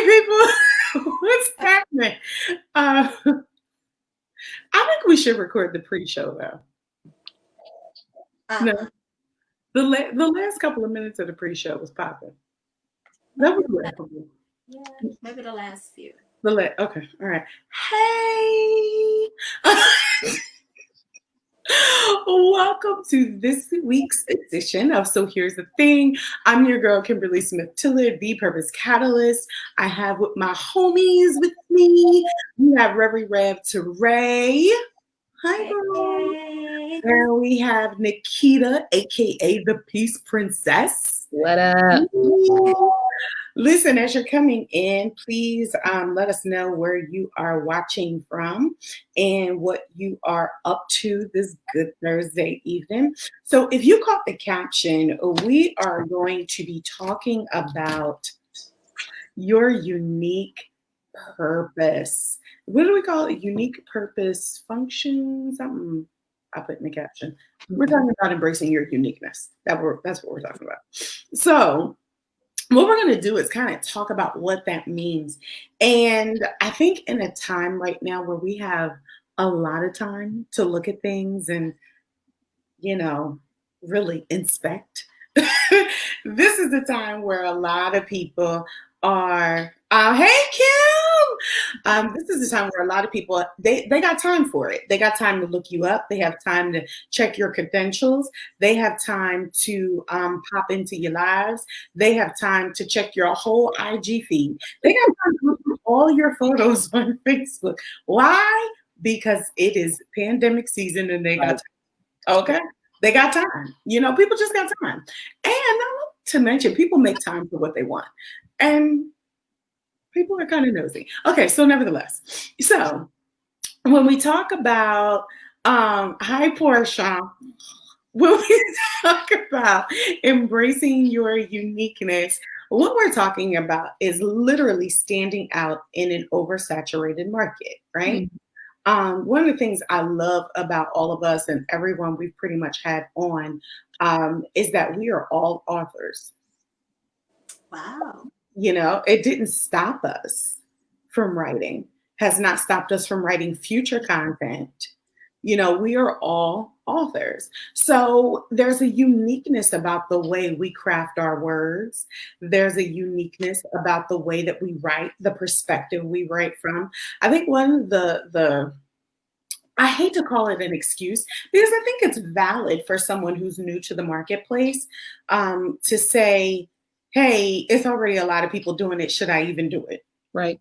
people, what's happening? I think we should record the pre-show though. No, Uh-huh. the last couple of minutes of the pre-show was popping. That was wonderful. Yeah, maybe the last few. Okay, all right. Hey, welcome to this week's edition of So Here's the Thing. I'm your girl, Kimberly Smith Tillard, the Purpose Catalyst. I have with my homies with me. We have Rev TaRae. Hi, girl. Hey. And we have Nikkita, aka the Peace Princess. What up? Listen, as you're coming in, please let us know where you are watching from and what you are up to this good Thursday evening. So if you caught the caption, we are going to be talking about your unique purpose. What do we call it? Unique purpose function? Something I put in the caption. We're talking about embracing your uniqueness. That's what we're talking about. So what we're going to do is kind of talk about what that means. And I think in a time right now where we have a lot of time to look at things and, really inspect, this is the time where a lot of people are, hey, Kim! This is the time where a lot of people, they got time for it. They got time to look you up. They have time to check your credentials. They have time to pop into your lives. They have time to check your whole IG feed. They got time to look through all your photos on Facebook. Why? Because it is pandemic season and they got time. Okay? They got time. People just got time. And not to mention, people make time for what they want. And people are kind of nosy. Okay, so nevertheless. So when we talk about, hi, Portia. When we talk about embracing your uniqueness, what we're talking about is literally standing out in an oversaturated market, right? Mm-hmm. One of the things I love about all of us and everyone we've pretty much had on is that we are all authors. Wow. It didn't stop us from writing, has not stopped us from writing future content. We are all authors. So there's a uniqueness about the way we craft our words. There's a uniqueness about the way that we write, the perspective we write from. I think one of the I hate to call it an excuse because I think it's valid for someone who's new to the marketplace to say, hey, it's already a lot of people doing it. Should I even do it? Right.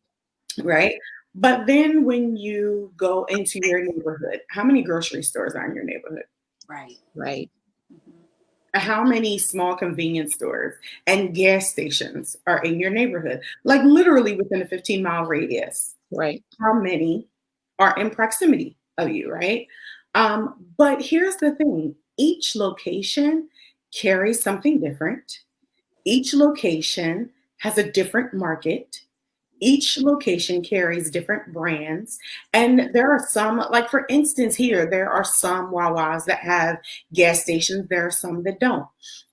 Right. But then when you go into your neighborhood, how many grocery stores are in your neighborhood? Right. Right. Mm-hmm. How many small convenience stores and gas stations are in your neighborhood? Like literally within a 15-mile radius. Right. How many are in proximity of you, right? But here's the thing. Each location carries something different. Each location has a different market. Each location carries different brands. And there are some, like for instance here, there are some Wawas that have gas stations. There are some that don't.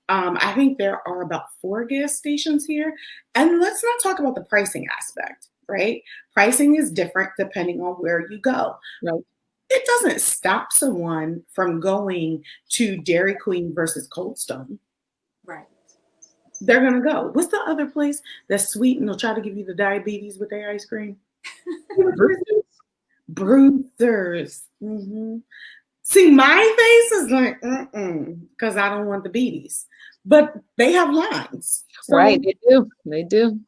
I think there are about 4 gas stations here. And let's not talk about the pricing aspect, right? Pricing is different depending on where you go. Right. It doesn't stop someone from going to Dairy Queen versus Cold Stone. Right. They're going to go. What's the other place that's sweet and they'll try to give you the diabetes with their ice cream? Bruisers. Mm-hmm. See, my face is like, because I don't want the beaties. But they have lines. So, right, they do.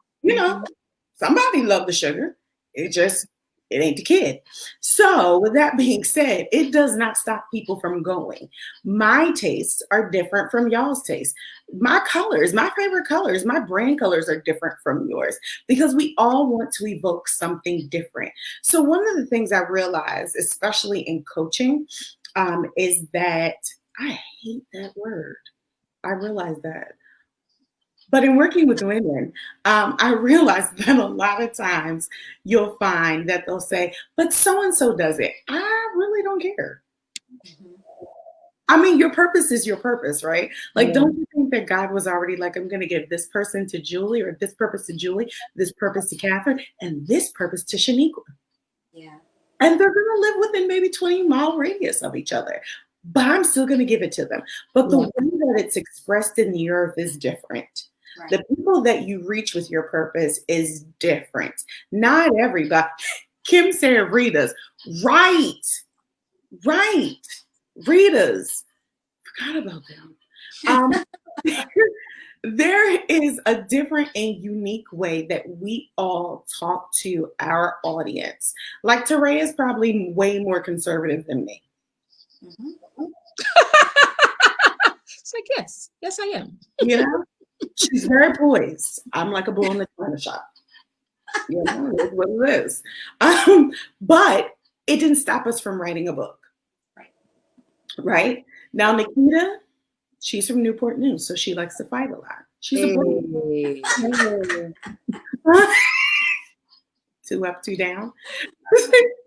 Somebody love the sugar. It ain't the kid. So with that being said, it does not stop people from going. My tastes are different from y'all's tastes. My colors, my favorite colors, my brand colors are different from yours because we all want to evoke something different. So one of the things I realized, especially in coaching, is that I hate that word. I realize that. But in working with women, I realized that a lot of times you'll find that they'll say, but so-and-so does it. I really don't care. Mm-hmm. I mean, your purpose is your purpose, right? Like, Yeah. don't you think that God was already like, I'm going to give this person to Julie, or this purpose to Julie, this purpose to Catherine, and this purpose to Shaniqua? Yeah. And they're going to live within maybe 20-mile radius of each other. But I'm still going to give it to them. But the Yeah. way that it's expressed in the earth is different. Right. The people that you reach with your purpose is different. Not everybody. Kim said Rita's. Right. Right. Rita's. Forgot about them. There is a different and unique way that we all talk to our audience. Like TaRae is probably way more conservative than me. Mm-hmm. It's like, yes, I am. You know, she's very poised. I'm like a bull in the china shop. You know, it's what it is. But it didn't stop us from writing a book. Right? Now, Nikkita, she's from Newport News, so she likes to fight a lot. She's a bully. Two up, two down.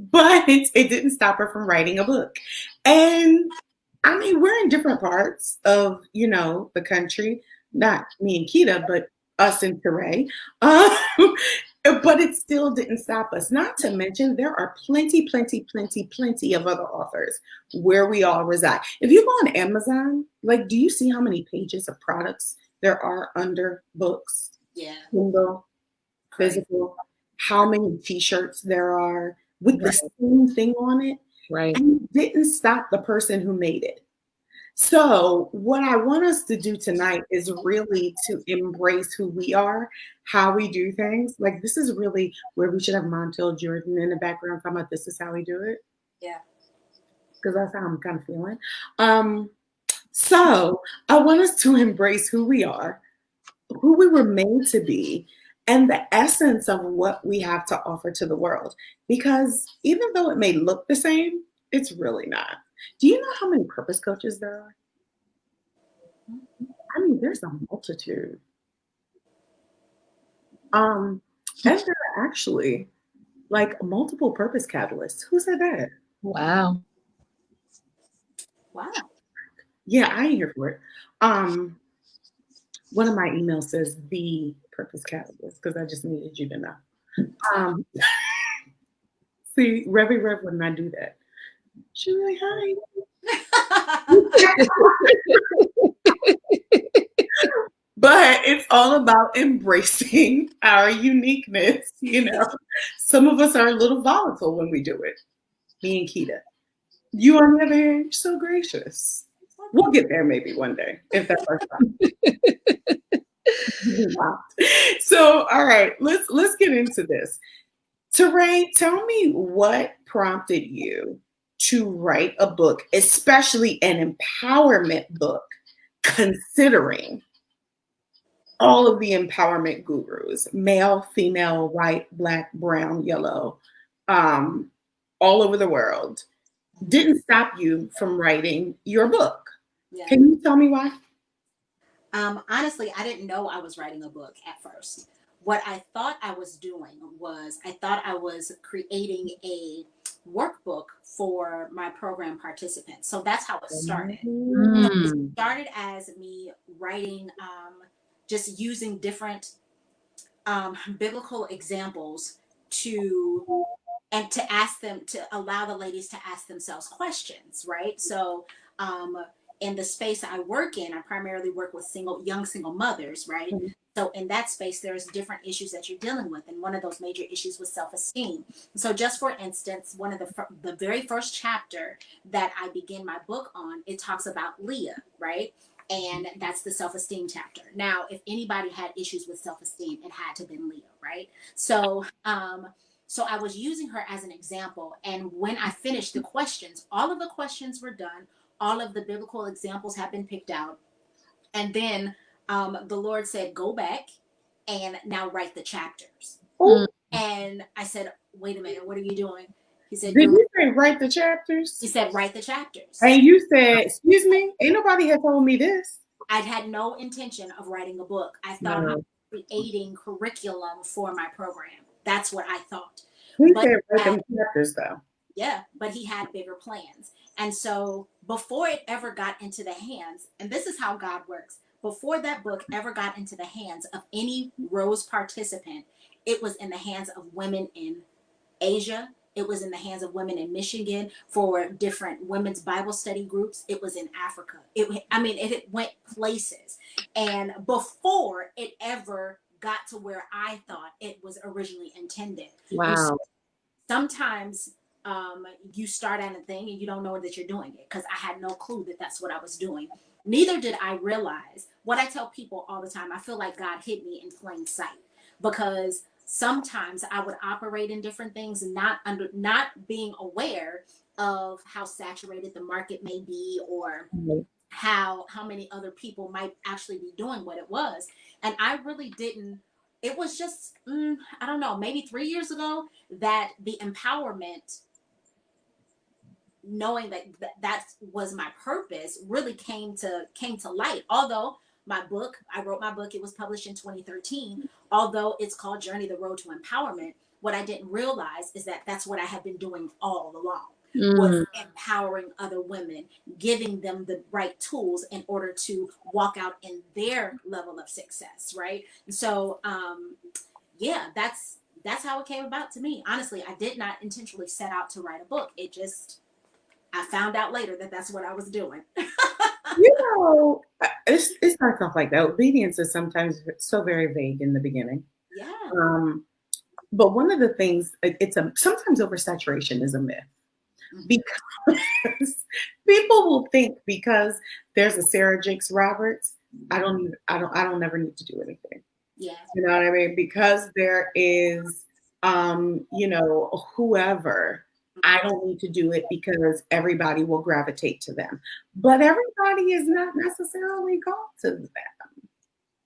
But it didn't stop her from writing a book. And I mean, we're in different parts of, the country. Not me and Kita, but us and TaRae. But it still didn't stop us. Not to mention, there are plenty of other authors where we all reside. If you go on Amazon, like, do you see how many pages of products there are under books? Yeah. Kindle, physical, how many t-shirts there are with the same thing on it. Right. And it didn't stop the person who made it. So what I want us to do tonight is really to embrace who we are, how we do things. Like, this is really where we should have Montel Jordan in the background talking about this is how we do it. Yeah. Because that's how I'm kind of feeling. So I want us to embrace who we are, who we were made to be, and the essence of what we have to offer to the world. Because even though it may look the same, it's really not. Do you know how many purpose coaches there are? I mean, there's a multitude. And there are actually like multiple purpose catalysts. Who said that? Wow. Wow. Yeah, I ain't here for it. One of my emails says the purpose catalyst because I just needed you to know. See, Revy Rev would not do that. She's like, hi. But it's all about embracing our uniqueness. Some of us are a little volatile when we do it. Me and Kita. You, on the other hand, you're so gracious. We'll get there maybe one day if that works out. So, all right, let's get into this. TaRae, tell me what prompted you to write a book, especially an empowerment book, considering all of the empowerment gurus, male, female, white, black, brown, yellow, all over the world, didn't stop you from writing your book. Yeah. Can you tell me why? Honestly, I didn't know I was writing a book at first. What I thought I was doing was I was creating a workbook for my program participants. So that's how it started. It started as me writing, just using different biblical examples to ask them, to allow the ladies to ask themselves questions, right? So in the space I work in, I primarily work with young single mothers, right? Mm-hmm. So in that space, there's different issues that you're dealing with. And one of those major issues was self-esteem. So just for instance, one of the very first chapter that I begin my book on, it talks about Leah, right? And that's the self-esteem chapter. Now, if anybody had issues with self-esteem, it had to have been Leah, right? So I was using her as an example. And when I finished the questions, all of the questions were done. All of the biblical examples have been picked out. And then the Lord said, go back and now write the chapters. Mm. And I said, wait a minute, what are you doing? He said, did you say write the chapters? He said, write the chapters. And you said, excuse me, ain't nobody had told me this. I'd had no intention of writing a book. I thought I was creating curriculum for my program. That's what I thought. He said write them chapters though. Yeah, but he had bigger plans. And so before it ever got into the hands, and this is how God works, before that book ever got into the hands of any Rose participant, it was in the hands of women in Asia. It was in the hands of women in Michigan for different women's Bible study groups. It was in Africa. It went places. And before it ever got to where I thought it was originally intended. And so Wow. sometimes you start at a thing and you don't know that you're doing it, because I had no clue that that's what I was doing. Neither did I realize what I tell people all the time. I feel like God hid me in plain sight, because sometimes I would operate in different things, not being aware of how saturated the market may be, or how many other people might actually be doing what it was. And I really didn't. It was just I don't know, maybe 3 years ago, that the empowerment, knowing that was my purpose, really came to light. Although I wrote my book, it was published in 2013. Although it's called Journey: The Road to Empowerment, what I didn't realize is that that's what I have been doing all along, was empowering other women, giving them the right tools in order to walk out in their level of success, right? And so yeah, that's how it came about to me. Honestly, I did not intentionally set out to write a book. I found out later that that's what I was doing. It starts off like that. Obedience is sometimes so very vague in the beginning. Yeah. But one of the things, sometimes oversaturation is a myth, because people will think because there's a Sarah Jakes Roberts, I don't never need to do anything. Yeah. You know what I mean? Because there is, whoever, I don't need to do it because everybody will gravitate to them. But everybody is not necessarily called to them.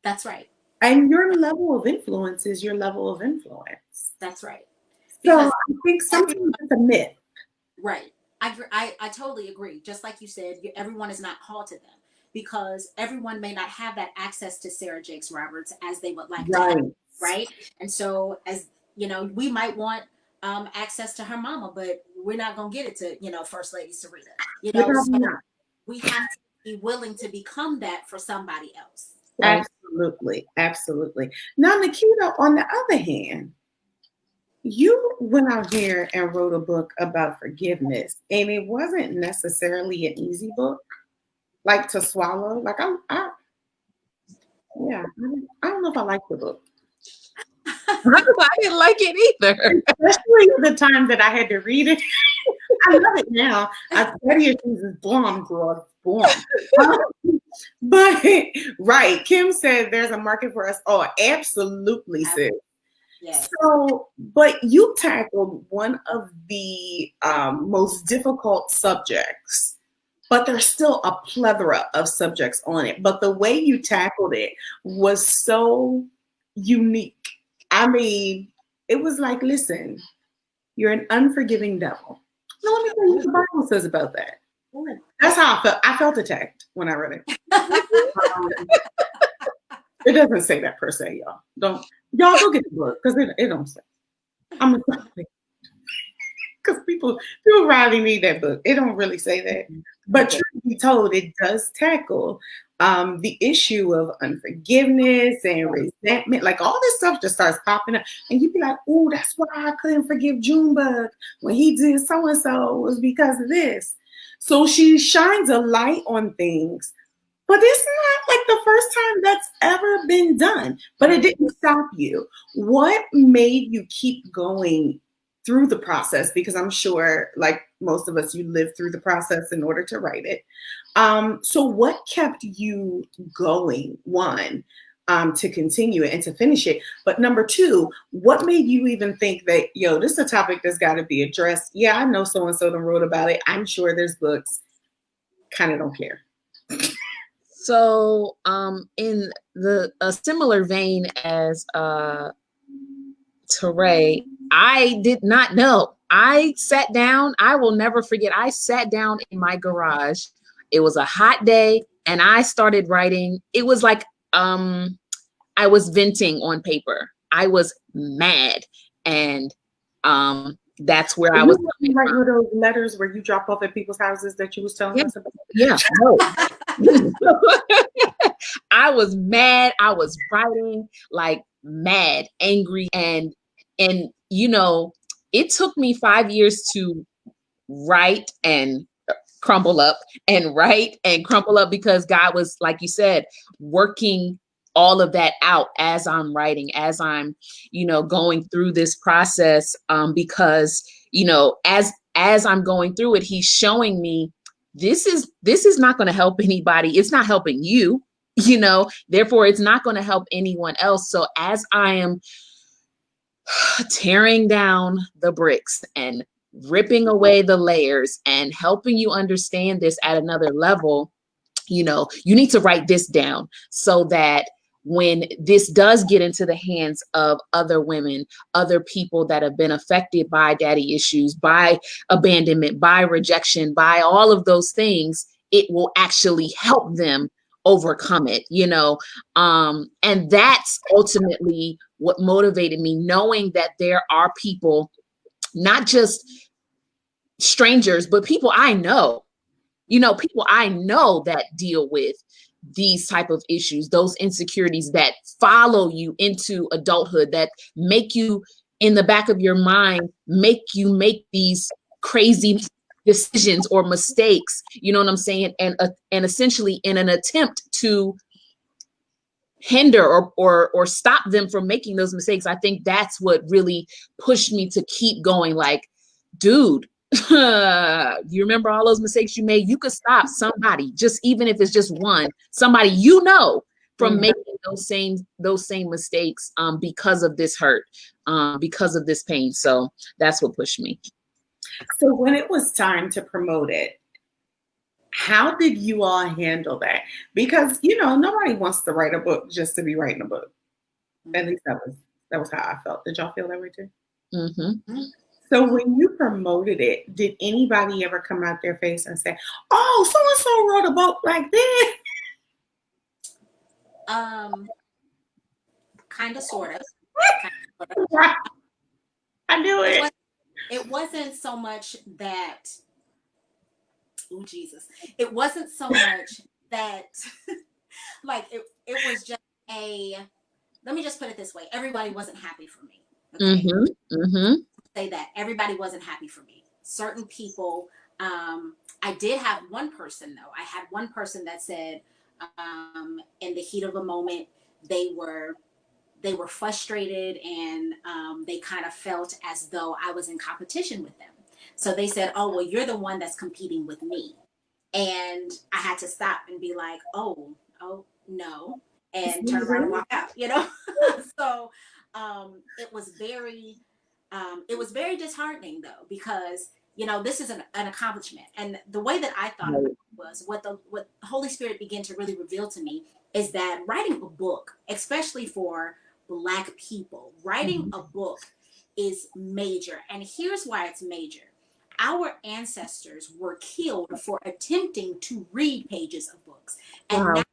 That's right. And your level of influence is your level of influence. That's right. So I think sometimes it's a myth. Right. I totally agree. Just like you said, everyone is not called to them, because everyone may not have that access to Sarah Jakes Roberts as they would like to have, right? And so, as you know, we might want access to her mama, but we're not going to get it to, First Lady Sarita. So we have to be willing to become that for somebody else. Absolutely. Absolutely. Now, Nikkita, on the other hand, you went out here and wrote a book about forgiveness, and it wasn't necessarily an easy book, like to swallow. Like I don't know if I like the book. I didn't like it either. Especially the time that I had to read it. I love it now. I study it as bomb, girl. Bomb. But right, Kim said there's a market for us. Oh, absolutely, sis. Yes. So, but you tackled one of the most difficult subjects, but there's still a plethora of subjects on it. But the way you tackled it was so unique. I mean, it was like, listen, you're an unforgiving devil. No, let me tell you what the Bible says about that. That's how I felt. I felt attacked when I read it. It doesn't say that per se, y'all. Y'all go get the book, because it don't say. I'm gonna say, because people probably need that book. It don't really say that. But truth be told, it does tackle the issue of unforgiveness and resentment. Like all this stuff just starts popping up. And you'd be like, oh, that's why I couldn't forgive Junebug when he did so-and-so, was because of this. So she shines a light on things. But it's not like the first time that's ever been done. But it didn't stop you. What made you keep going through the process? Because I'm sure, like most of us, you lived through the process in order to write it. So what kept you going, one, to continue it and to finish it? But number two, what made you even think that, this is a topic that's got to be addressed? Yeah, I know so-and-so done wrote about it. I'm sure there's books. Kind of don't care. So in a similar vein as TaRae, I did not know. I sat down. I will never forget. I sat down in my garage. It was a hot day, and I started writing. It was like I was venting on paper. I was mad, and that's where I You was wasn't coming writing from. those letters where you drop off at people's houses that you was telling Yeah, us about? yeah, no. I was mad. I was writing like mad, angry, and you know, it took me 5 years to write and crumble up and write and crumple up, because God was, like you said, working all of that out as I'm writing, as I'm, going through this process. Because, as I'm going through it, he's showing me this is not going to help anybody. It's not helping you, therefore it's not going to help anyone else. So as I am tearing down the bricks and ripping away the layers and helping you understand this at another level, you need to write this down so that when this does get into the hands of other women, other people that have been affected by daddy issues, by abandonment, by rejection, by all of those things, it will actually help them overcome it, and that's ultimately what motivated me, knowing that there are people, not just strangers, but people I know, people I know that deal with these type of issues, those insecurities that follow you into adulthood, that make you, in the back of your mind, make you make these crazy decisions or mistakes, you know what I'm saying? And essentially in an attempt to hinder or stop them from making those mistakes. I think that's what really pushed me to keep going. Like, dude, you remember all those mistakes you made? You could stop somebody, just even if it's just one, somebody from Mhm. making those same mistakes, because of this hurt, because of this pain. So that's what pushed me. So when it was time to promote it, how did you all handle that? Because nobody wants to write a book just to be writing a book. At least that was how I felt. Did y'all feel that way too? Mm-hmm. So when you promoted it, did anybody ever come out their face and say, "Oh, so and so wrote a book like this"? Kind of, sort of. I knew It it. was. It wasn't so much that. Oh Jesus! It wasn't so much that. Like it was just a. Let me just put it this way: everybody wasn't happy for me. Okay, Mm-hmm. Mm-hmm. say that everybody wasn't happy for me. Certain people. I did have one person though. I had one person that said, in the heat of a moment, they were they were frustrated, and they kind of felt as though I was in competition with them. So they said, "Oh, well, you're the one that's competing with me." And I had to stop and be like, "Oh, no," and turn around and walk out. So it was very disheartening though, because this is an accomplishment, and the way that I thought about Right. it was what the Holy Spirit began to really reveal to me is that writing a book, especially for Black people, writing Mhm. a book is major. And here's why it's major. Our ancestors were killed for attempting to read pages of books, and now Wow.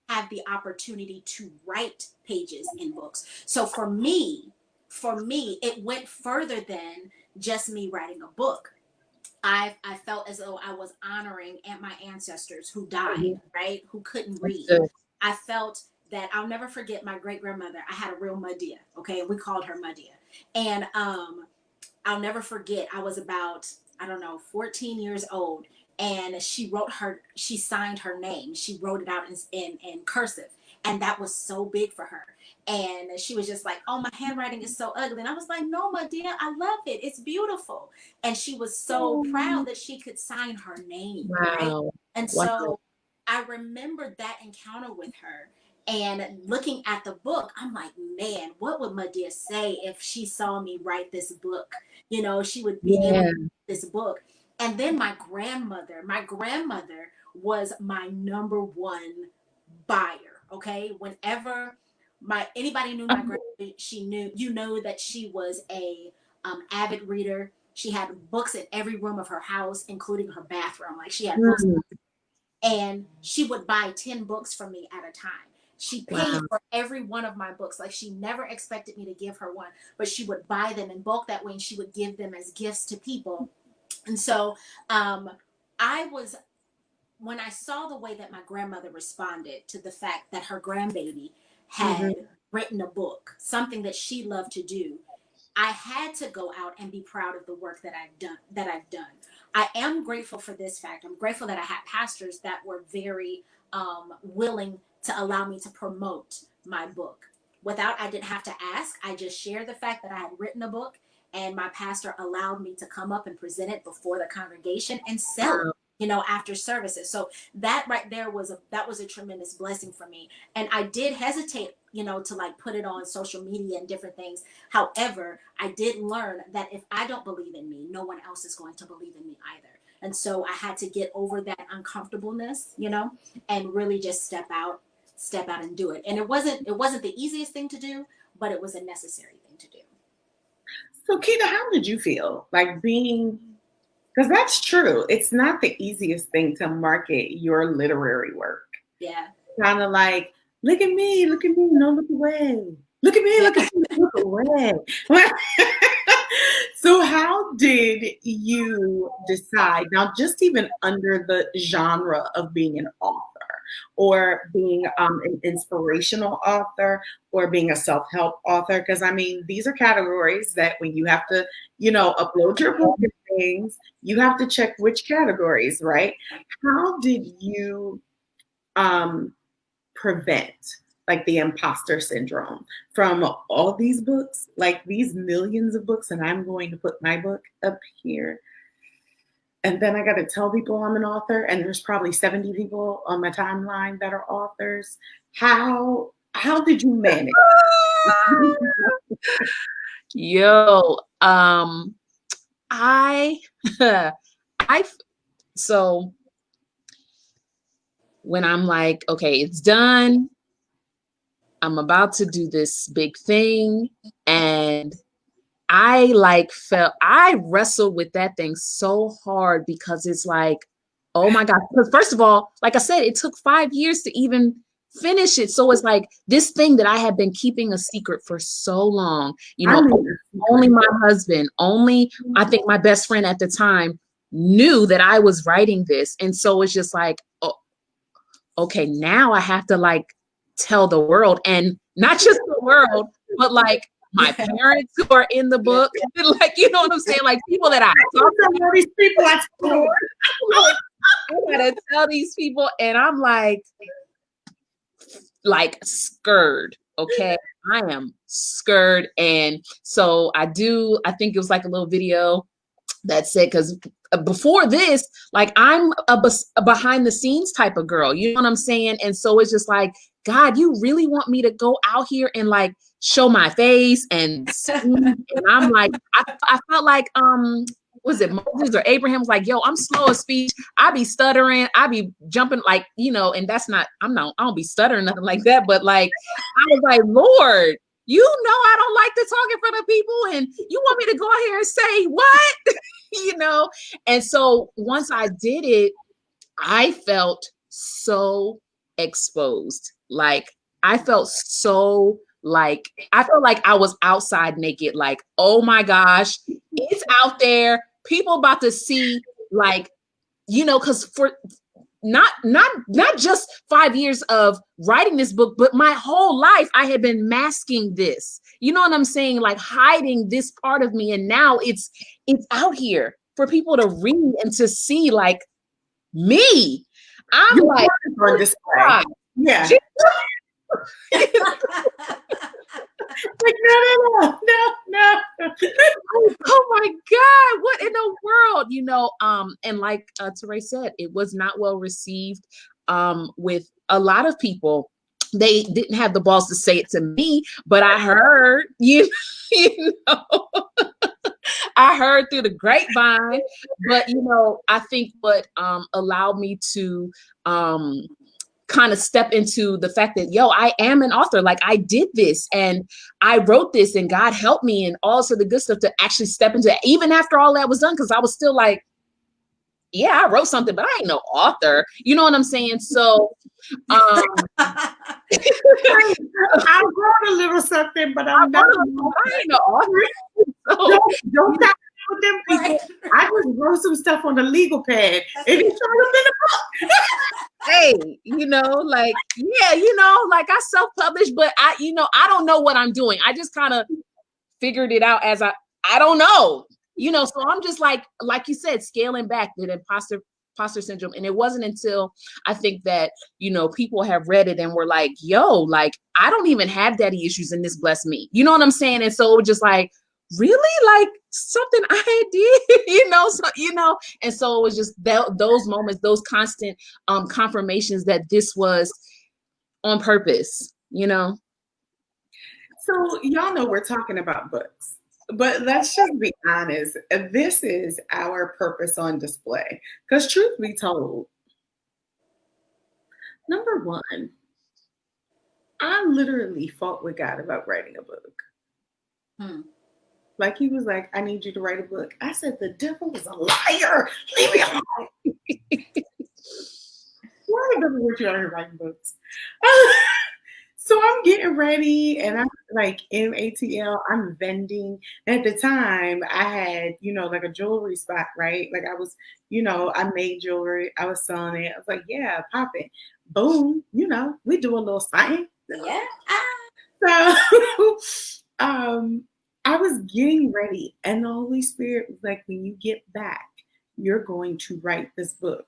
have the opportunity to write pages in books. So for me, it went further than just me writing a book. I felt as though I was honoring my ancestors who died, Mhm. right? Who couldn't That's read. good. I felt that I'll never forget my great grandmother. I had a real Madia, okay, and we called her Madia. And I'll never forget. I was about, I don't know, 14 years old, and she signed her name. She wrote it out in cursive, and that was so big for her. And she was just like, "Oh, my handwriting is so ugly," and I was like, "No, my dear, I love it. It's beautiful." And she was so proud that she could sign her name, right? Wow. And Wow. so I remembered that encounter with her. And looking at the book, I'm like, man, what would Madia say if she saw me write this book? She would be able to Yeah. read this book. And then my grandmother was my number one buyer. Okay. Whenever anybody knew my grandmother, you know that she was a avid reader. She had books in every room of her house, including her bathroom. Like she had books, Mm. and she would buy 10 books from me at a time. She paid Wow. for every one of my books. Like, she never expected me to give her one, but she would buy them in bulk that way, and she would give them as gifts to people. And so I was, when I saw the way that my grandmother responded to the fact that her grandbaby Mm-hmm. had written a book, something that she loved to do, I had to go out and be proud of the work that I've done. I am grateful for this fact. I'm grateful that I had pastors that were very willing to allow me to promote my book. I didn't have to ask. I just shared the fact that I had written a book, and my pastor allowed me to come up and present it before the congregation and sell it, Wow. after services. So that right there was a tremendous blessing for me. And I did hesitate, to like put it on social media and different things. However, I did learn that if I don't believe in me, no one else is going to believe in me either. And so I had to get over that uncomfortableness, and really just step out and do it. And it wasn't the easiest thing to do, but it was a necessary thing to do. So, Kita, how did you feel like being? Because that's true. It's not the easiest thing to market your literary work. Yeah. Kind of like, look at me, no, look away. Look at me, look at me, look away. So how did you decide, now just even under the genre of being an author or being an inspirational author or being a self-help author? Because I mean, these are categories that when you have to, upload your book and things, you have to check which categories, right? How did you prevent like the imposter syndrome from all these books, like these millions of books, and I'm going to put my book up here. And then I got to tell people I'm an author, and there's probably 70 people on my timeline that are authors. How did you manage? Yo, I so when I'm like, okay, it's done, I'm about to do this big thing, and I wrestled with that thing so hard because it's like, oh my God. Because first of all, like I said, it took 5 years to even finish it. So it's like this thing that I had been keeping a secret for so long, only my husband, I think my best friend at the time knew that I was writing this. And so it's just like, oh, okay, now I have to like tell the world, and not just the world, but like my parents who are in the book, like, you know what I'm saying? Like people that I talk to, these people I gotta tell these people, and I'm like scared. Okay, I am scared. And so I think it was like a little video that said, because before this, like I'm a behind the scenes type of girl, you know what I'm saying? And so it's just like, God, you really want me to go out here and like show my face and and I'm like, I felt like was it Moses or Abraham was like, yo, I'm slow of speech, I be stuttering, I be jumping, like, and that's not, I don't be stuttering, nothing like that, but like I was like, Lord, you know I don't like to talk in front of people, and you want me to go out here and say what? And so once I did it, I felt so exposed. Like I felt like I was outside naked, like, oh my gosh, it's out there, people about to see, like, because for not just 5 years of writing this book, but my whole life I had been masking this, you know what I'm saying, like hiding this part of me, and now it's out here for people to read and to see, like, me. I'm You're like, on display. Yeah. Like, no. Oh my God, what in the world, and like TaRae said, it was not well received with a lot of people. They didn't have the balls to say it to me, but I heard, I heard through the grapevine. But I think what allowed me to kind of step into the fact that, yo, I am an author. Like I did this and I wrote this and God helped me and all of the good stuff to actually step into it, even after all that was done. Cause I was still like, yeah, I wrote something, but I ain't no author. You know what I'm saying? So, um, I wrote a little something, but I I'm not. ain't no author. So, Don't talk with them people. Right. I just wrote some stuff on the legal pad, and it showed up in the hey, like, yeah, like I self-published, but I don't know what I'm doing. I just kind of figured it out as I don't know, so I'm just like you said, scaling back the imposter syndrome. And it wasn't until I think that, people have read it and were like, yo, like, I don't even have daddy issues and this blessed me. You know what I'm saying? And so it was just like, really, like something I did, and so it was just those moments, those constant confirmations that this was on purpose. So y'all know we're talking about books, but let's just be honest. This is our purpose on display. Because truth be told, number one, I literally fought with God about writing a book. Hmm. Like he was like, I need you to write a book. I said, the devil is a liar. Leave me alone. Why the devil want you out here writing books? So I'm getting ready and I'm like in ATL, I'm vending. And at the time I had, like a jewelry spot, right? Like I was, I made jewelry, I was selling it. I was like, yeah, pop it. Boom, we do a little something. Yeah. So I was getting ready and the Holy Spirit was like, when you get back, you're going to write this book.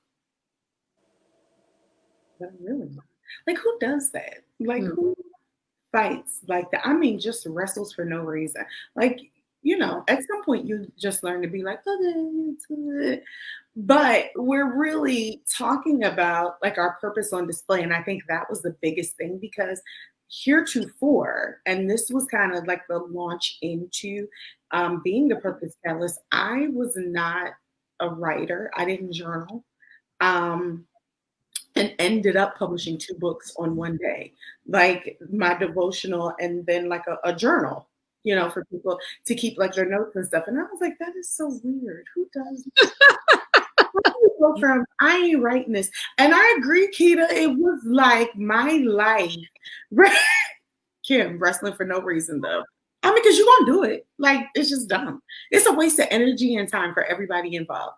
But I'm really not. Like, who does that? Like, who fights like that? I mean, just wrestles for no reason. Like, at some point you just learn to be like, okay. But we're really talking about like our purpose on display. And I think that was the biggest thing because heretofore, and this was kind of like the launch into being the purpose catalyst, I was not a writer. I didn't journal. And ended up publishing 2 books on one day, like my devotional and then like a journal, for people to keep like their notes and stuff. And I was like, that is so weird. Who does go from I ain't writing this? And I agree, Kita, it was like my life. Kim, wrestling for no reason though. I mean, because you're gonna do it. Like, it's just dumb. It's a waste of energy and time for everybody involved,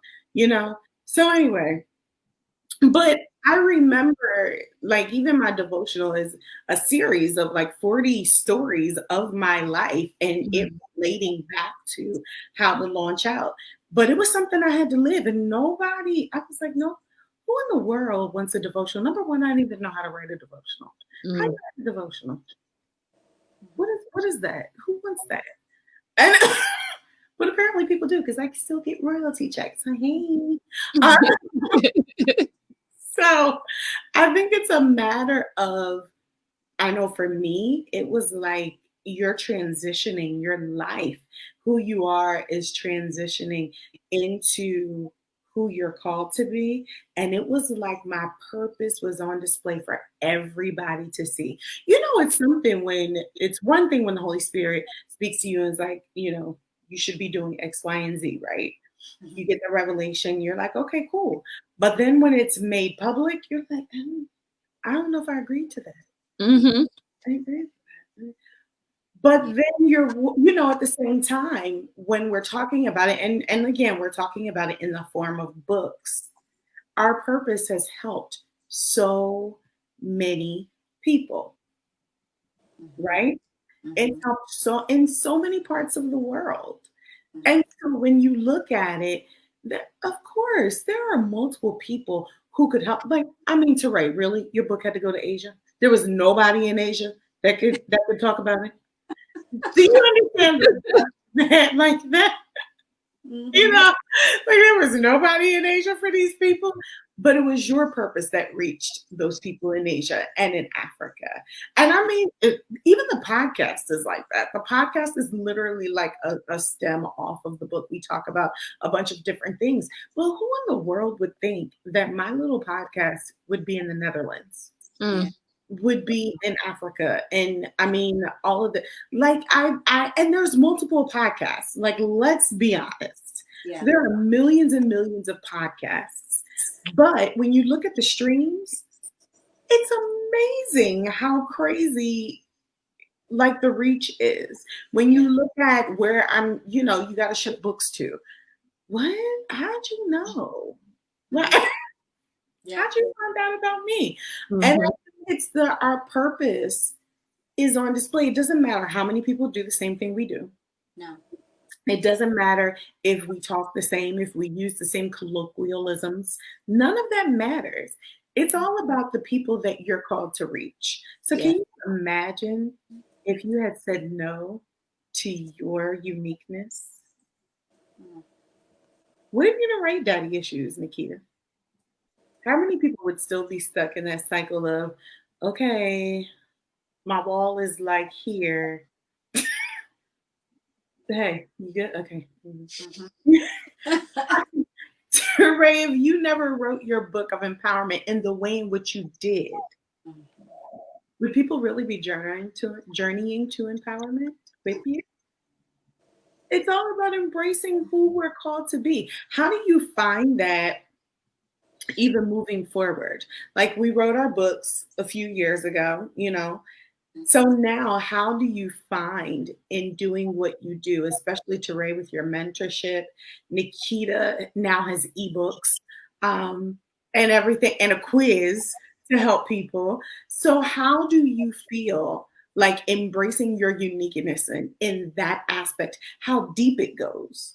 So anyway, but I remember, like, even my devotional is a series of like 40 stories of my life and it relating back to how to launch out. But it was something I had to live, and I was like, no, who in the world wants a devotional? Number one, I didn't even know how to write a devotional. How do you write a devotional? What is that? Who wants that? And but apparently people do because I still get royalty checks. Hey. So I think it's a matter of, I know for me, it was like you're transitioning your life. Who you are is transitioning into who you're called to be. And it was like my purpose was on display for everybody to see. It's one thing when the Holy Spirit speaks to you and is like, you should be doing X, Y, and Z, right? You get the revelation, you're like, okay, cool. But then when it's made public, you're like, I don't know if I agreed to that. I agree with that. But then you're, at the same time, when we're talking about it, and again, we're talking about it in the form of books, our purpose has helped so many people, right? It helped in so many parts of the world. And so when you look at it, of course, there are multiple people who could help. Like, I mean, TaRae, really? Your book had to go to Asia? There was nobody in Asia that could talk about it? Do you understand that? Like that? Like there was nobody in Asia for these people, but it was your purpose that reached those people in Asia and in Africa. And I mean, even the podcast is like that. The podcast is literally like a stem off of the book. We talk about a bunch of different things. Well, who in the world would think that my little podcast would be in the Netherlands? Would be in Africa, and I mean all of the and there's multiple podcasts. Like, let's be honest. Yeah. There are millions and millions of podcasts. But when you look at the streams, it's amazing how crazy like the reach is. When you look at where I'm, you got to ship books to. What? How'd you know? What? Yeah. How'd you find out about me? Mhm. And I think it's our purpose is on display. It doesn't matter how many people do the same thing we do. No. It doesn't matter if we talk the same, if we use the same colloquialisms. None of that matters. It's all about the people that you're called to reach. So Yeah. can you imagine if you had said no to your uniqueness? Mm. What if you didn't write daddy issues, Nikkita? How many people would still be stuck in that cycle of, okay, my wall is like here. Hey, you good? Okay. TaRae, if you never wrote your book of empowerment in the way in which you did, would people really be journeying to empowerment with you? It's all about embracing who we're called to be. How do you find that even moving forward? Like we wrote our books a few years ago, So now how do you find in doing what you do, especially TaRae with your mentorship? Nikkita now has ebooks and everything and a quiz to help people. So how do you feel like embracing your uniqueness in that aspect, how deep it goes?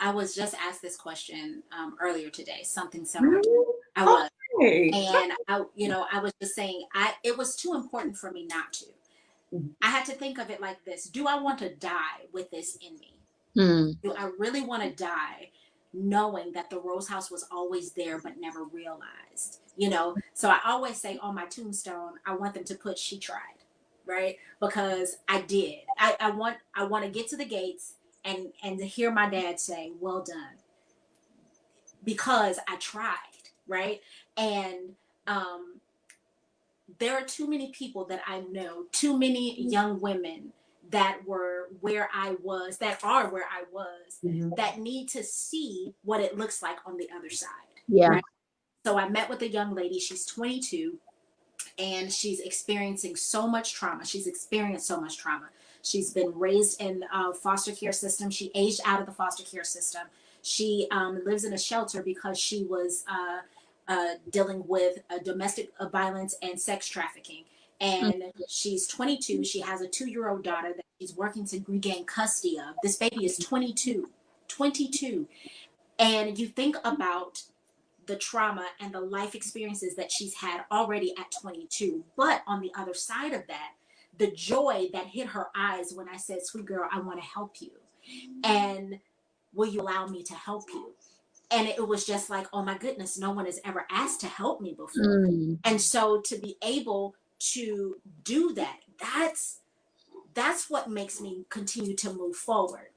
I was just asked this question earlier today, something similar. Really? I was. Okay. And I was just saying, it was too important for me not to. I had to think of it like this. Do I want to die with this in me? Mm. Do I really want to die knowing that the Rose House was always there but never realized? So I always say on my tombstone, I want them to put "she tried," right? Because I did. I want to get to the gates and to hear my dad say, "Well done," because I tried, right? And there are too many people that I know, too many young women that were where I was, that are where I was, that need to see what it looks like on the other side. Yeah. Right? So I met with a young lady, she's 22, and she's experiencing so much trauma. She's experienced so much trauma. She's been raised in a foster care system. She aged out of the foster care system. She lives in a shelter because she was dealing with domestic violence and sex trafficking. And she's 22. She has a 2-year-old daughter that she's working to regain custody of. This baby is 22. 22. And you think about the trauma and the life experiences that she's had already at 22. But on the other side of that, the joy that hit her eyes when I said, "Sweet girl, I want to help you. And will you allow me to help you?" And it was just like, oh my goodness, no one has ever asked to help me before. And so to be able to do that, that's what makes me continue to move forward.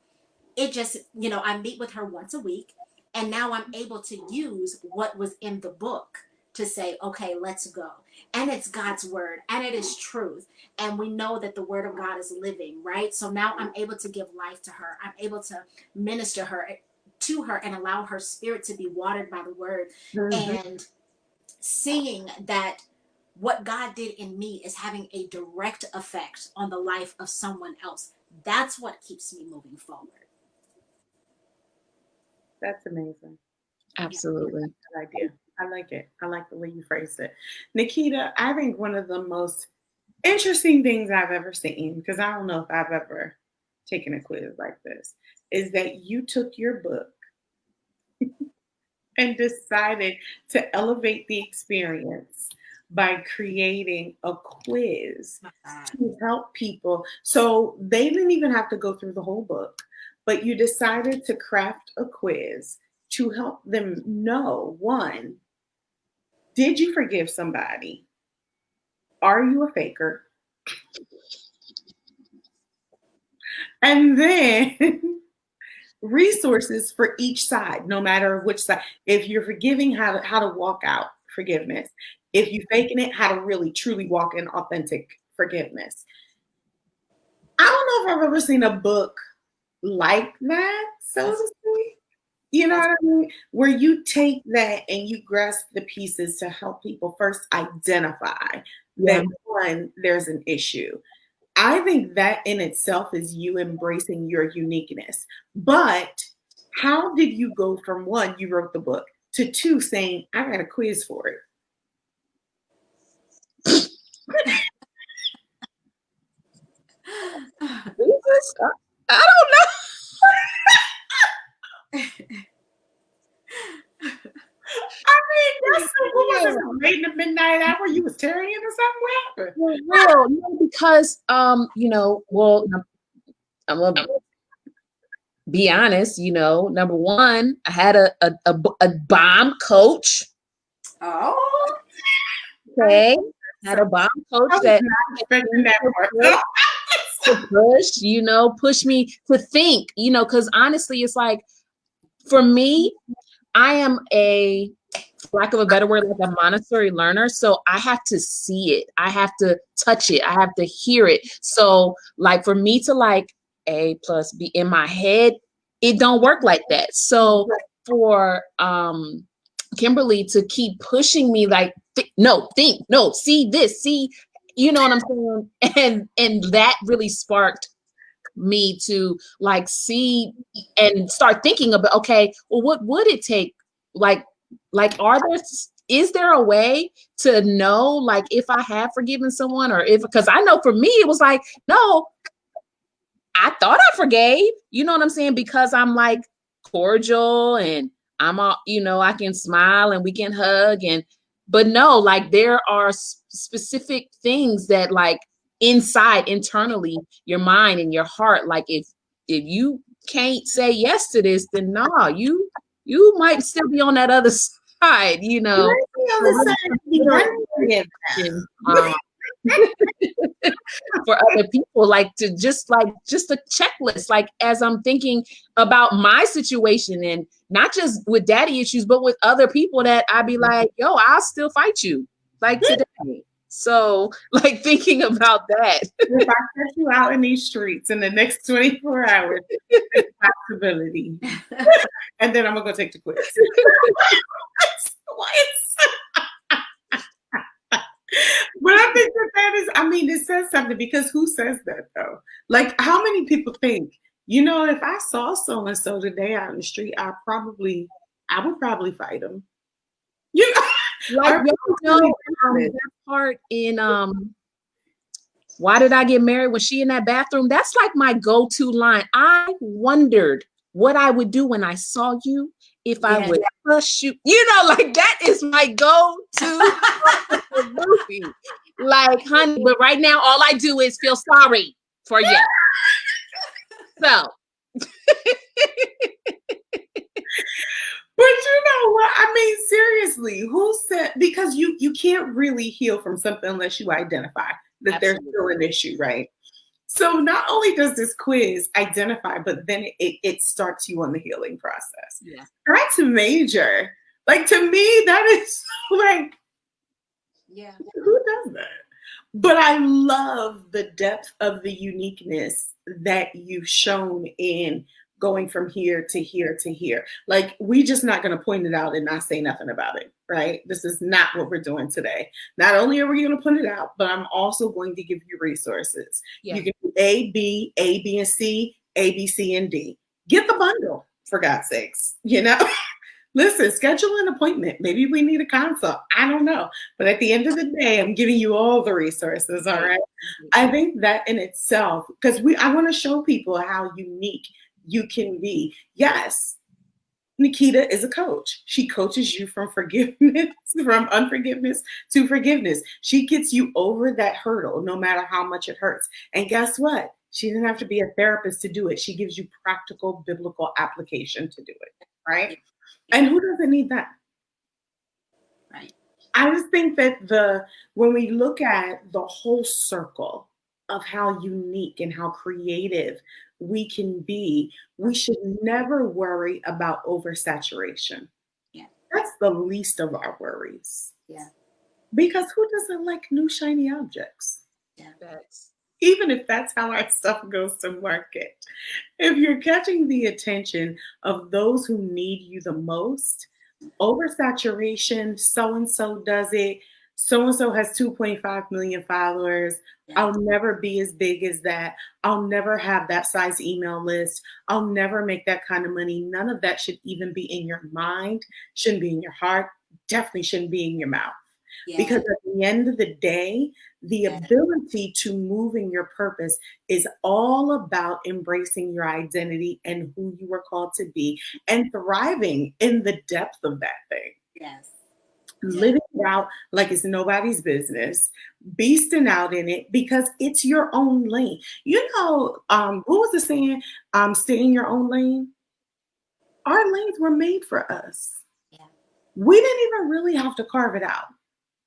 It just, I meet with her once a week, and now I'm able to use what was in the book to say, okay, let's go. And it's God's word, and it is truth. And we know that the word of God is living, right? So now I'm able to give life to her. I'm able to minister to her and allow her spirit to be watered by the word. And seeing that what God did in me is having a direct effect on the life of someone else. That's what keeps me moving forward. That's amazing. Absolutely. Good idea. I like it. I like the way you phrased it. Nikkita, I think one of the most interesting things I've ever seen, because I don't know if I've ever taken a quiz like this, is that you took your book and decided to elevate the experience by creating a quiz to help people. So they didn't even have to go through the whole book, but you decided to craft a quiz to help them know, one, did you forgive somebody? Are you a faker? And then resources for each side, no matter which side. If you're forgiving, how to walk out forgiveness. If you're faking it, how to really truly walk in authentic forgiveness. I don't know if I've ever seen a book like that, so to speak. You know what I mean? Where you take that and you grasp the pieces to help people first identify Yeah. that one, there's an issue. I think that in itself is you embracing your uniqueness. But how did you go from one, you wrote the book, to two, saying, I got a quiz for it? Jesus, I don't know. I mean, that's what was it? Late in the midnight hour, you was tearing or something? What happened? For real, no, because well, I'm gonna be honest. Number one, I had a bomb coach. Oh, Okay, had a bomb coach I was that not expecting that part. push me to think. Because honestly, it's like for me, I am for lack of a better word, like a Montessori learner. So I have to see it. I have to touch it. I have to hear it. So like for me to like A plus B in my head, it don't work like that. So for Kimberly to keep pushing me like, no, think, no, see this, see, you know what I'm saying? And that really sparked me to like see and start thinking about, okay, well, what would it take? Is there a way to know like if I have forgiven someone, or if, because I know for me it was like, no, I thought I forgave, you know what I'm saying? Because I'm like cordial and I'm all, I can smile and we can hug, but no, like there are specific things that like internally, your mind and your heart, like if you can't say yes to this, then nah, you might still be on that other side, for other people, like to just a checklist, like as I'm thinking about my situation, and not just with daddy issues, but with other people that I'd be like, yo, I'll still fight you like today. So like thinking about that. If I catch you out in these streets in the next 24 hours, it's a possibility. And then I'm gonna go take the quiz. But I think that is, I mean, it says something, because who says that though? Like, how many people think, if I saw so and so today out in the street, I would probably fight him. Like that part in Why Did I Get Married, when she in that bathroom, that's like my go-to line. I wondered what I would do when I saw you, if I would push you, like that is my go-to movie. Like, honey, but right now all I do is feel sorry for you. So but you know what? I mean, seriously, who said, because you can't really heal from something unless you identify that there's still an issue, right? So not only does this quiz identify, but then it starts you on the healing process. Yeah. That's major. Like, to me, that is like, yeah, who does that? But I love the depth of the uniqueness that you've shown in going from here to here to here. Like, we just not going to point it out and not say nothing about it, right? This is not what we're doing today. Not only are we going to point it out, but I'm also going to give you resources. Yeah. You can do A, B, and C, A, B, C, and D. Get the bundle, for God's sakes, Listen, schedule an appointment. Maybe we need a consult. I don't know. But at the end of the day, I'm giving you all the resources, all right? I think that in itself, because I want to show people how unique you can be. Yes, Nikkita is a coach. She coaches you from forgiveness, from unforgiveness to forgiveness. She gets you over that hurdle, no matter how much it hurts. And guess what? She doesn't have to be a therapist to do it. She gives you practical biblical application to do it, right? And who doesn't need that? Right. I just think that when we look at the whole circle of how unique and how creative we can be, we should never worry about oversaturation. Yeah. That's the least of our worries. Yeah. Because who doesn't like new shiny objects? Yeah. That's even if that's how our stuff goes to market. If you're catching the attention of those who need you the most, oversaturation, so and so does it, so and so has 2.5 million followers. Yeah. I'll never be as big as that. I'll never have that size email list. I'll never make that kind of money. None of that should even be in your mind, shouldn't be in your heart, definitely shouldn't be in your mouth. Because Yeah. at the end of the day, the Yeah. ability to move in your purpose is all about embracing your identity and who you were called to be and thriving in the depth of that thing. Yes. Living it out like it's nobody's business, beasting out in it because it's your own lane. You know, what was the saying? Stay in your own lane. Our lanes were made for us. Yeah. We didn't even really have to carve it out.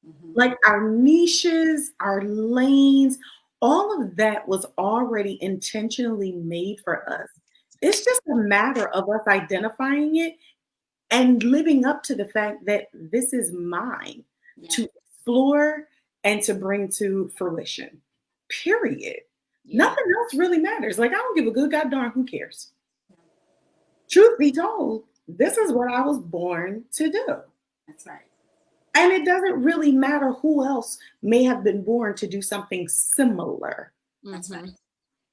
Mm-hmm. Like our niches, our lanes, all of that was already intentionally made for us. It's just a matter of us identifying it and living up to the fact that this is mine Yeah. to explore and to bring to fruition. Period. Yeah. Nothing else really matters. Like, I don't give a good goddamn who cares. Truth be told, this is what I was born to do. That's right. And it doesn't really matter who else may have been born to do something similar. That's Mhm. right.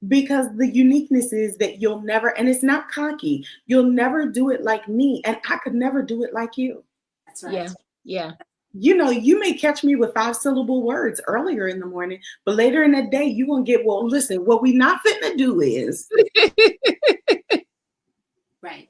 Because the uniqueness is that you'll never, and it's not cocky, you'll never do it like me, and I could never do it like you. That's right. Yeah. Yeah. You know, you may catch me with 5-syllable words earlier in the morning, but later in the day, you're going to get, well, listen, what we not fitting to do is, Right.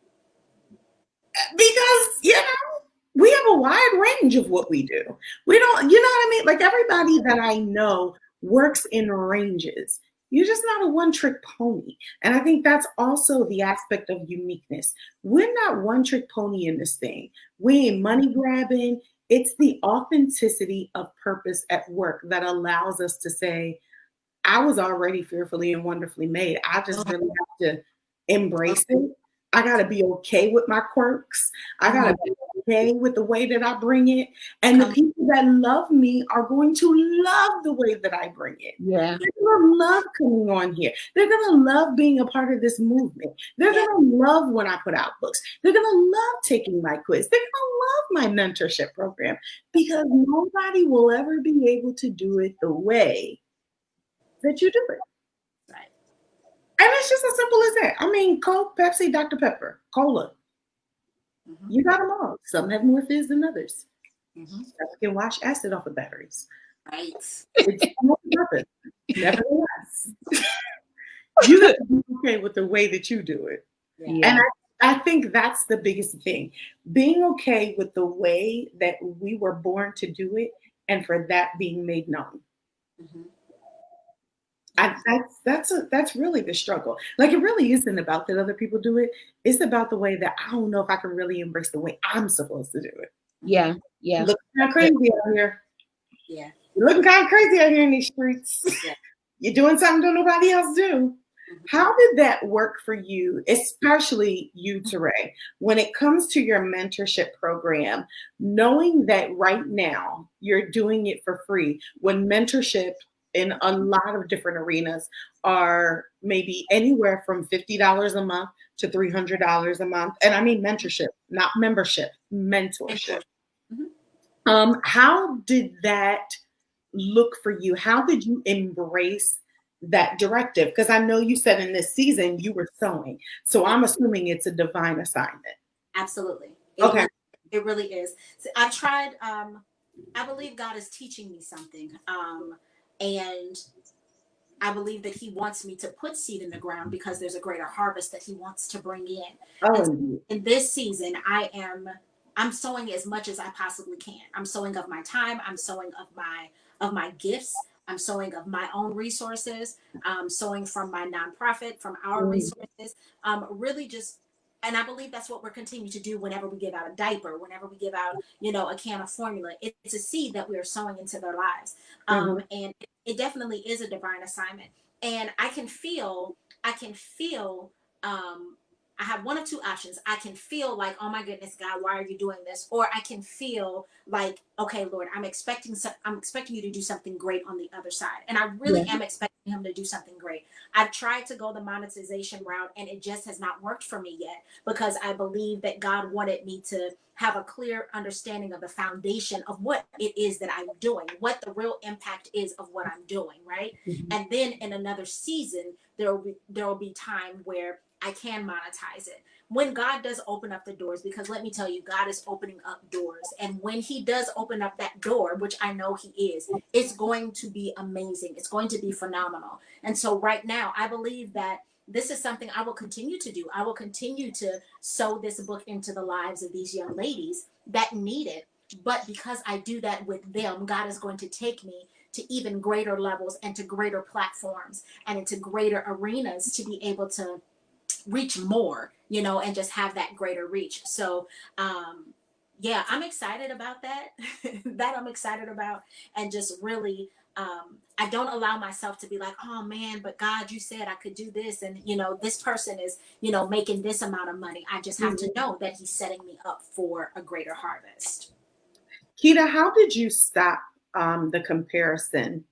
because, you know, we have a wide range of what we do. We don't, you know what I mean? Like, everybody that I know works in ranges. You're just not a one-trick pony. And I think that's also the aspect of uniqueness. We're not one-trick pony in this thing. We ain't money grabbing. It's the authenticity of purpose at work that allows us to say, I was already fearfully and wonderfully made. I just really have to embrace it. I got to be okay with my quirks. I got to be okay with the way that I bring it. And the people that love me are going to love the way that I bring it. Yeah. They're going to love coming on here. They're going to love being a part of this movement. They're Yeah. going to love when I put out books. They're going to love taking my quiz. They're going to love my mentorship program because nobody will ever be able to do it the way that you do it. Right. And it's just as simple as that. I mean, Coke, Pepsi, Dr. Pepper, Cola. Mm-hmm. You got them all. Some have more fizz than others. Mm-hmm. Some can wash acid off of batteries. Right. It's more purpose. Nevertheless, you got to be okay with the way that you do it. Yeah. Yeah. And I think that's the biggest thing. Being okay with the way that we were born to do it and for that being made known. Mm-hmm. That's really the struggle. Like, it really isn't about that other people do it. It's about the way that I don't know if I can really embrace the way I'm supposed to do it. Yeah. Yeah. Looking kind of crazy out here. Yeah. You're looking kind of crazy out here in these streets. Yeah. You're doing something that nobody else do. Mm-hmm. How did that work for you, especially you, TaRae, when it comes to your mentorship program, knowing that right now you're doing it for free, when mentorship in a lot of different arenas are maybe anywhere from $50 a month to $300 a month. And I mean mentorship, not membership, mentorship. Mm-hmm. How did that look for you? How did you embrace that directive? Because I know you said in this season you were sewing. So I'm assuming it's a divine assignment. Absolutely. Okay. It really is. So I've tried, I believe God is teaching me something. And I believe that he wants me to put seed in the ground because there's a greater harvest that he wants to bring in. Oh, In this season, I'm sowing as much as I possibly can. I'm sowing of my time. I'm sowing of my gifts. I'm sowing of my own resources. Sowing from my nonprofit, from our resources. Really just, and I believe that's what we're continuing to do whenever we give out a diaper, whenever we give out, a can of formula. It's a seed that we are sowing into their lives. And it definitely is a divine assignment. And I can feel, I have one of two options. I can feel like, oh my goodness, God, why are you doing this? Or I can feel like, okay, Lord, I'm expecting you to do something great on the other side. And I really am expecting him to do something great. I've tried to go the monetization route and it just has not worked for me yet, because I believe that God wanted me to have a clear understanding of the foundation of what it is that I'm doing, what the real impact is of what I'm doing, right? Mhm. And then in another season, there will be time where I can monetize it. When God does open up the doors, because let me tell you, God is opening up doors. And when he does open up that door, which I know he is, it's going to be amazing. It's going to be phenomenal. And so right now, I believe that this is something I will continue to do. I will continue to sow this book into the lives of these young ladies that need it. But because I do that with them, God is going to take me to even greater levels and to greater platforms and into greater arenas to be able to reach more, and just have that greater reach. So, yeah, I'm excited about that. That I'm excited about, and just really, I don't allow myself to be like, oh man, but God, you said I could do this, and this person is, making this amount of money. I just have to know that He's setting me up for a greater harvest. Kita, how did you stop the comparison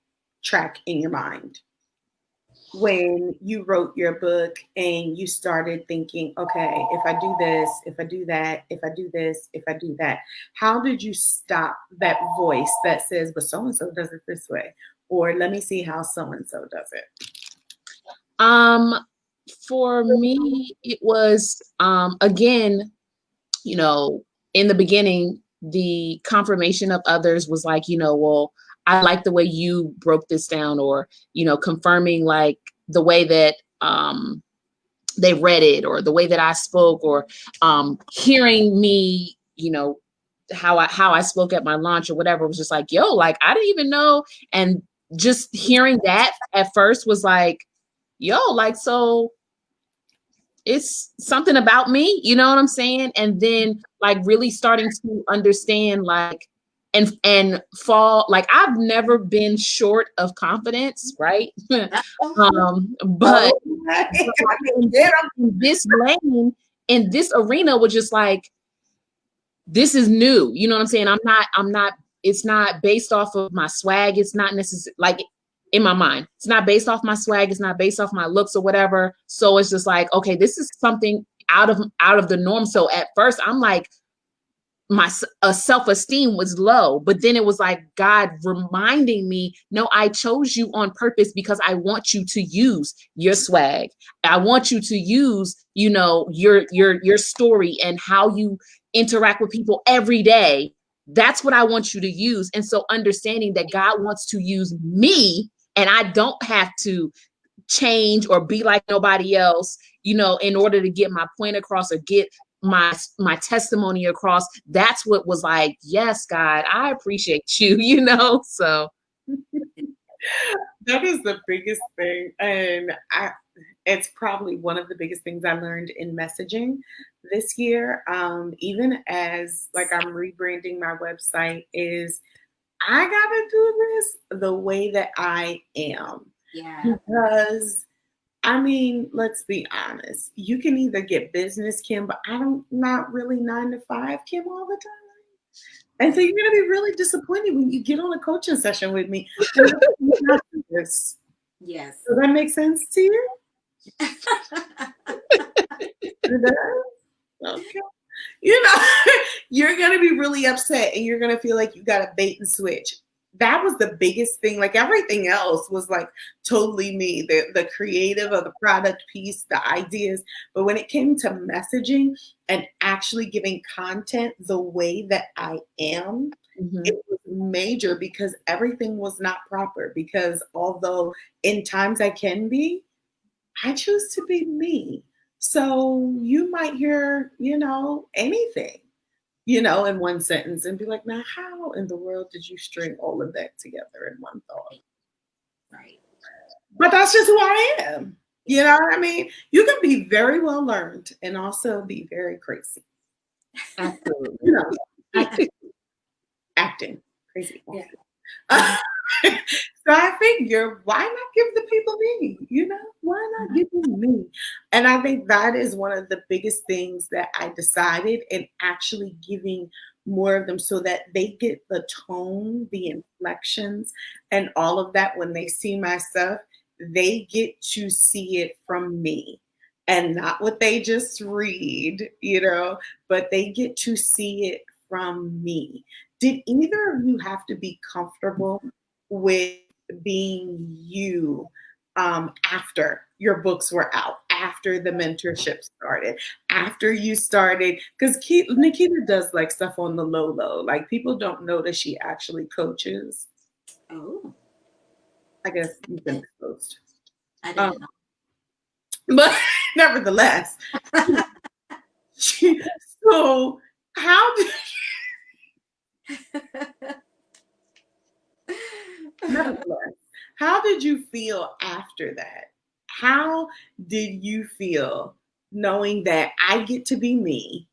track in your mind when you wrote your book and you started thinking, okay, if I do this, if I do that, if I do this, if I do that, how did you stop that voice that says, but so and so does it this way, or let me see how so and so does it? Um, for me, it was again, in the beginning, the confirmation of others was like, well, I like the way you broke this down, or, confirming like the way that they read it, or the way that I spoke, or hearing me, how I spoke at my launch or whatever, was just like, yo, like I didn't even know. And just hearing that at first was like, yo, like, so it's something about me, you know what I'm saying? And then like really starting to understand, like, and fall, like I've never been short of confidence, right? But Oh, in get 'em. this lane, in this arena, was just like, this is new, you know what I'm saying? I'm not, it's not based off of my swag. It's not necessarily like, in my mind, it's not based off my swag. It's not based off my looks or whatever. So it's just like, okay, this is something out of the norm. So at first I'm like, my self-esteem was low, but then it was like God reminding me, no, I chose you on purpose because I want you to use your swag. I want you to use, your story and how you interact with people every day. That's what I want you to use. And so understanding that God wants to use me, and I don't have to change or be like nobody else, in order to get my point across or get my testimony across. That's what was like, yes, God, I appreciate you, so That is the biggest thing. And it's probably one of the biggest things I learned in messaging this year. Even as like I'm rebranding my website, is I gotta do this the way that I am. Yeah. Because I mean, let's be honest. You can either get business Kim, but I don't not really 9 to 5 Kim all the time. And so you're gonna be really disappointed when you get on a coaching session with me. And you're not this. Yes. Does that make sense to you? It does? Okay. You're going to be really upset and you're going to feel like you got a bait and switch. That was the biggest thing. Like everything else was like totally me, the creative of the product piece, the ideas. But when it came to messaging and actually giving content the way that I am, it was major because everything was not proper. Because although in times I can be, I choose to be me. So you might hear, anything, in one sentence and be like, now, how in the world did you string all of that together in one thought? Right. But that's just who I am. You know what I mean? You can be very well learned and also be very crazy. Absolutely. Acting. Crazy. Yeah. So I figure, why not give the people me? Why not give them me? And I think that is one of the biggest things that I decided, and actually giving more of them so that they get the tone, the inflections, and all of that when they see my stuff. they get to see it from me and not what they just read, but they get to see it from me. Did either of you have to be comfortable with being you after your books were out, after the mentorship started, after you started? Because Nikkita does like stuff on the low. Like people don't know that she actually coaches. Oh, I guess you've been exposed. I didn't know. But nevertheless, so how did nevertheless, how did you feel after that? How did you feel knowing that I get to be me?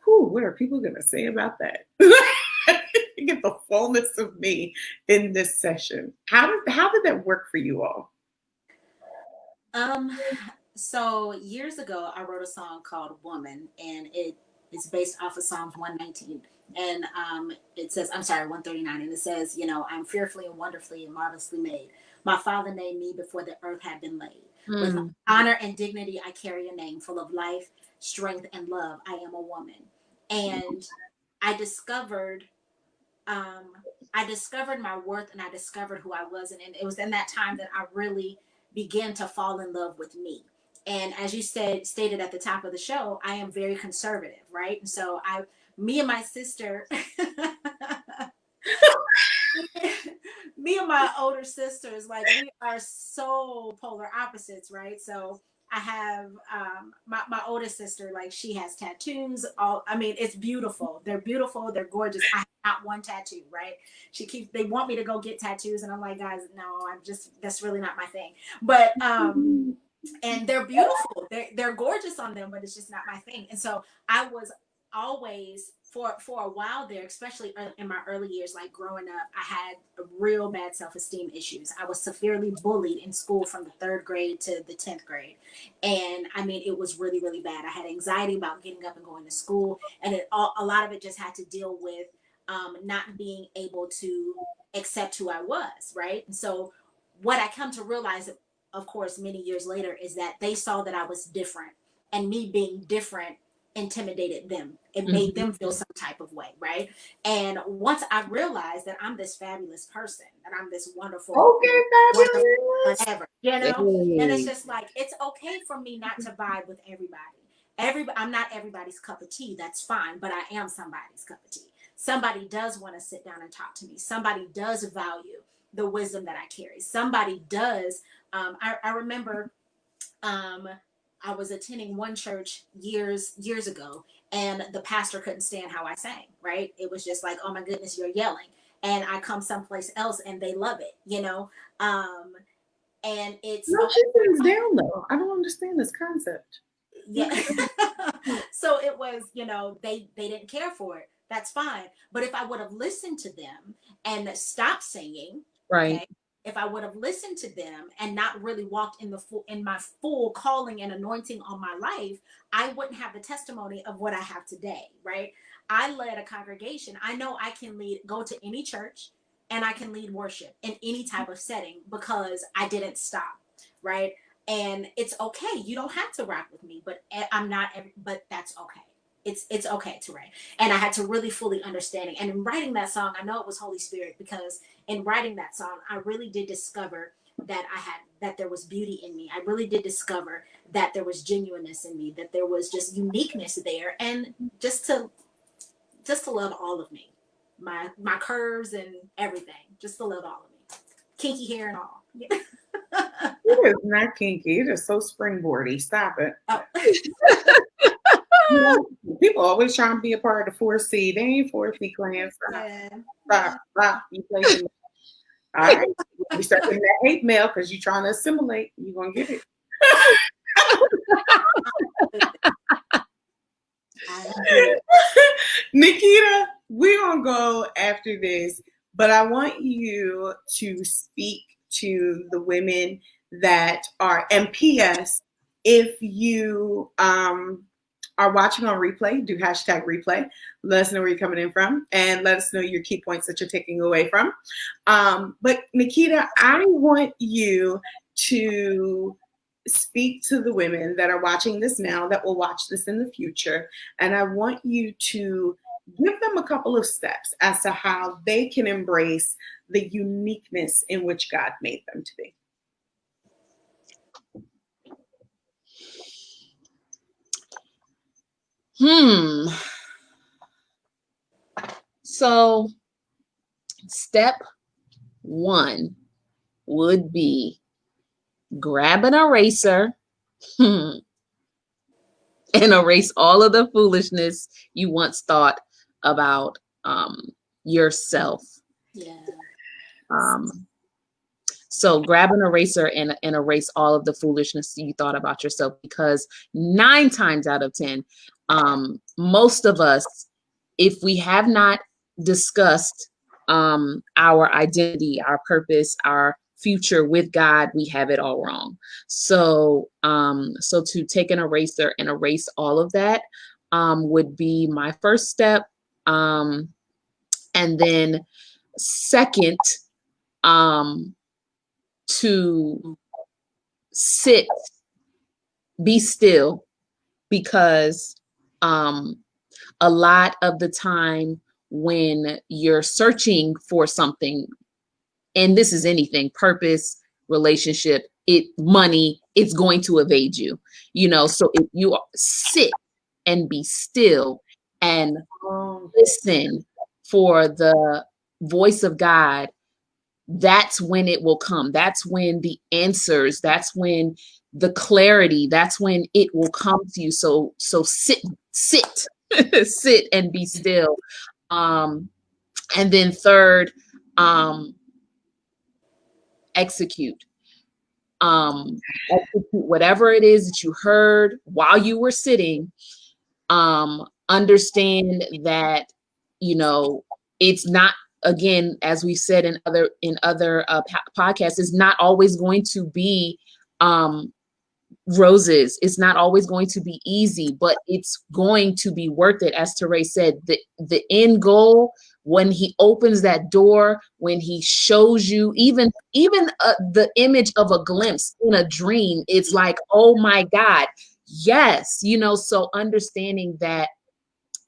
Whew, what are people going to say about that? You get the fullness of me in this session. How did that work for you all? So years ago, I wrote a song called "Woman," and it is based off of Psalms 119. And it says, I'm sorry, 139, and it says, I'm fearfully and wonderfully and marvelously made. My Father named me before the earth had been laid. With honor and dignity, I carry a name full of life, strength, and love. I am a woman, and I discovered my worth, and I discovered who I was, and it was in that time that I really began to fall in love with me. And as you stated at the top of the show, I am very conservative, right? And so me and my sister, me and my older sisters, like we are so polar opposites, right? So I have my oldest sister, like she has tattoos. It's beautiful. They're beautiful. They're gorgeous. I have not one tattoo, right? They want me to go get tattoos, and I'm like, guys, no, that's really not my thing. But and they're beautiful. They're gorgeous on them, but it's just not my thing. And so I was always for a while there, especially in my early years, like growing up, I had real bad self-esteem issues. I was severely bullied in school from the 3rd grade to the 10th grade. And it was really, really bad. I had anxiety about getting up and going to school. And a lot of it just had to deal with not being able to accept who I was, right? And so what I come to realize, of course, many years later, is that they saw that I was different, and me being different intimidated them. It made them feel some type of way, right? And once I realized that I'm this fabulous person, that I'm this wonderful, wonderful whatever, and it's just like, it's okay for me not to vibe with everybody. I'm not everybody's cup of tea. That's fine, but I am somebody's cup of tea. Somebody does want to sit down and talk to me. Somebody does value the wisdom that I carry. Somebody does. I remember I was attending one church years ago, and the pastor couldn't stand how I sang, right? It was just like, oh my goodness, you're yelling. And I come someplace else and they love it, and it's no, she sings down though. I don't understand this concept. Yeah. So it was, they didn't care for it. That's fine. But if I would have listened to them and stopped singing, right. Okay, if I would have listened to them and not really walked in my full calling and anointing on my life, I wouldn't have the testimony of what I have today, right? I led a congregation. I know I can go to any church, and I can lead worship in any type of setting because I didn't stop, right? And it's okay. You don't have to rock with me, but but that's okay. It's okay, TaRae. And I had to really fully understand it. And in writing that song, I know it was Holy Spirit, because in writing that song, I really did discover that there was beauty in me. I really did discover that there was genuineness in me, that there was just uniqueness there, and just to love all of me, my curves and everything, just to love all of me, kinky hair and all. Yeah. It is not kinky. It is so springboardy. Stop it. Oh. People always trying to be a part of the 4C. They ain't 4C clan. Stop. You play too much. All right. You start getting that hate mail because you're trying to assimilate. You're going to get it. Nikkita, we're going to go after this, but I want you to speak to the women that are, and PS, if you are watching on replay, do #replay. Let us know where you're coming in from, and let us know your key points that you're taking away from. But Nikkita, I want you to speak to the women that are watching this now, that will watch this in the future. And I want you to give them a couple of steps as to how they can embrace the uniqueness in which God made them to be. So step one would be grab an eraser and erase all of the foolishness you once thought about yourself. Yeah. So grab an eraser and erase all of the foolishness you thought about yourself, because 9 times out of 10, most of us, if we have not discussed our identity, our purpose, our future with God, we have it all wrong. So so to take an eraser and erase all of that would be my first step. And then second, to sit, be still, because a lot of the time when you're searching for something, and this is anything, purpose, relationship, money, it's going to evade you, so if you sit and be still and listen for the voice of God, that's when it will come. That's when the answers, that's when the clarity, that's when it will come to you. So sit, sit and be still. And then third, execute. Execute whatever it is that you heard while you were sitting. Understand that, it's not, again, as we've said in other podcasts, is not always going to be roses. It's not always going to be easy, but it's going to be worth it. As TaRae said, the end goal, when he opens that door, when he shows you even the image of a glimpse in a dream, it's like, oh my God, yes, so understanding that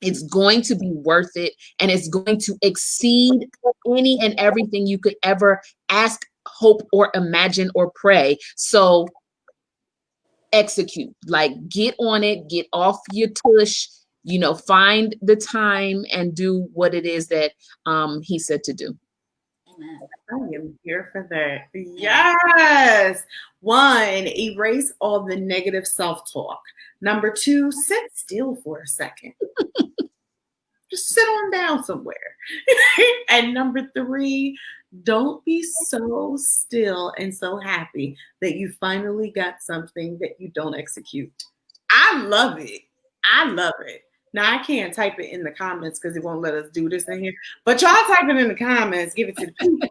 it's going to be worth it, and it's going to exceed any and everything you could ever ask, hope, or imagine or pray. So execute, like get on it, get off your tush, find the time and do what it is that he said to do. Amen. I am here for that. Yes. 1, erase all the negative self-talk. Number 2, sit still for a second. Just sit on down somewhere. And number 3, don't be so still and so happy that you finally got something that you don't execute. I love it. I love it. Now, I can't type it in the comments because it won't let us do this in here. But y'all type it in the comments. Give it to the people.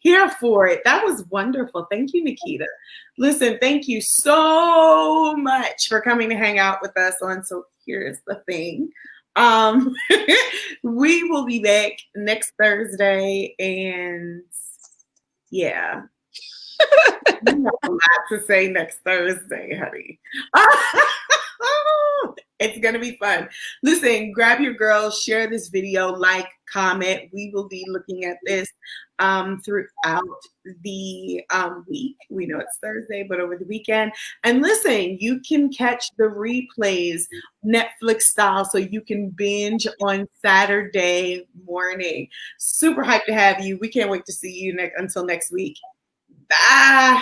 Here for it. That was wonderful. Thank you, Nikkita. Listen, thank you so much for coming to hang out with us on So Here's the Thing. We will be back next Thursday, and yeah. You have a lot to say next Thursday, honey. It's going to be fun. Listen, grab your girls, share this video, like, comment. We will be looking at this throughout the week. We know it's Thursday, but over the weekend. And listen, you can catch the replays Netflix style, so you can binge on Saturday morning. Super hyped to have you. We can't wait to see you until next week. Bye.